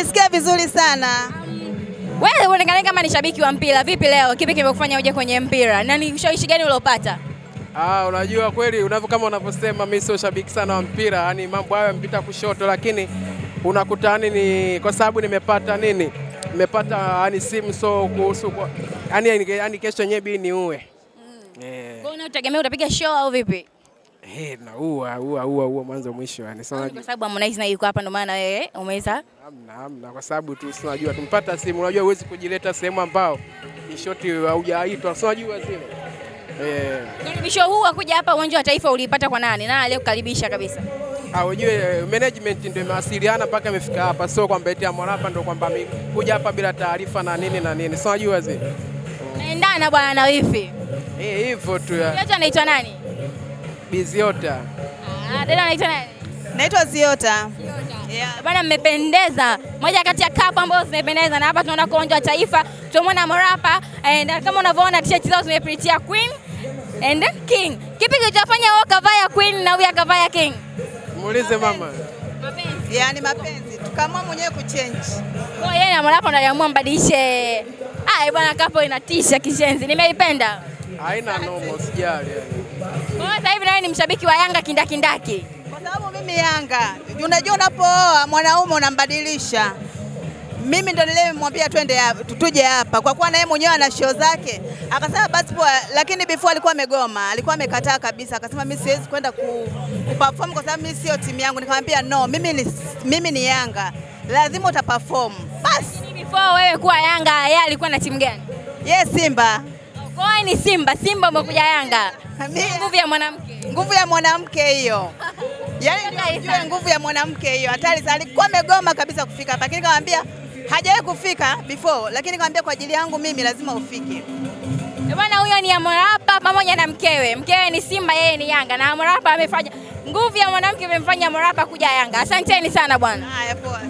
Nisikia vizuri sana. Wewe unaonekana kama ni shabiki wa mpira. Vipi leo? Kipi kimekufanya uje kwenye mpira? Na ni ushawishi gani uliopata? Unajua kweli kama unavyosema mimi sio shabiki sana wa mpira, yani mambo hayo mpita kushoto, lakini unakuta ni kwa sababu nimepata yani simu so kuhusu yani kesho nyebi ni uwe. Kwa unategemea utapiga show au vipi? Na uwa mwanzo mwisho yani. Kwa sababu Harmonize na yuko hapa ndo maana wewe umeweza? Hamna kwa sababu tu unajua tumpata simu, unajua huwezi kujileta sehemu ambao ni shoti haujaitwa, unajua zile. Karibisho huu akuja hapa uwanja wa Taifa ulipata kwa nani? Nani aliyekukaribisha kabisa? Unajua management ndio imewasiliana mpaka imefika hapa, sio kwamba eti HARMORAPA ndio kwamba kuja hapa bila taarifa na nini. Unajua zile. Naendana bwana na wifi. Hivyo tu ya. Yote anaitwa nani? Biziota. Dada anaitwa nani? Naitwa Ziota. Yeah. Bwana mmependeza. Moja kati ya kapu ambazo zimependeza na hapa tunaona kwa uwanja wa Taifa. Tumeona HARMORAPA na kama unavyoona t-shirt zao zimepritia Queen and King. Kipi kilichofanya wao kavaa Queen na huyu akavaa King? Muulize mama. Mapenzi. Yaani mapenzi. Tukaamua mwenyewe kuchange. Kwa yeye na HARMORAPA ndio aliamua mbadilishe. Bwana kapo inatisha kishenzi. Nimeipenda. Haina nomo sijali yani. Kwa sasa hivi nawe ni mshabiki wa Yanga kindakindaki. Kwa sababu mimi Yanga, unajua unapooa mwanaume unambadilisha. Mimi ndo nilimwambia twende hapa, tuje hapa kwa kuwa naye mwenyewe ana show zake. Akasema basi poa, lakini before alikuwa amegoma, alikuwa amekataa kabisa. Akasema mimi siwezi kwenda kuperform kwa sababu mimi sio timu yangu. Nikamwambia no, mimi ni Yanga. Lazima utaperform. Basi before wewe kuwa Yanga, yeye alikuwa na timu gani? Yeye Simba. Kwa hiyo ni Simba, Simba umekuja Yanga. Nguvu ya mwanamke. Nguvu ya mwanamke hiyo. Yaani ndio nguvu ya mwanamke hiyo. Hatari sana. Alikuwa amegoma kabisa kufika hapa. Lakini nikamwambia hajawahi kufika before, lakini nikamwambia kwa ajili yangu mimi lazima ufike. Bwana huyo ni HARMORAPA pamoja na mkewe. Mkewe ni Simba, yeye ni Yanga na HARMORAPA amefanya nguvu ya mwanamke imemfanya HARMORAPA kuja Yanga. Asanteni sana bwana. Haya poa.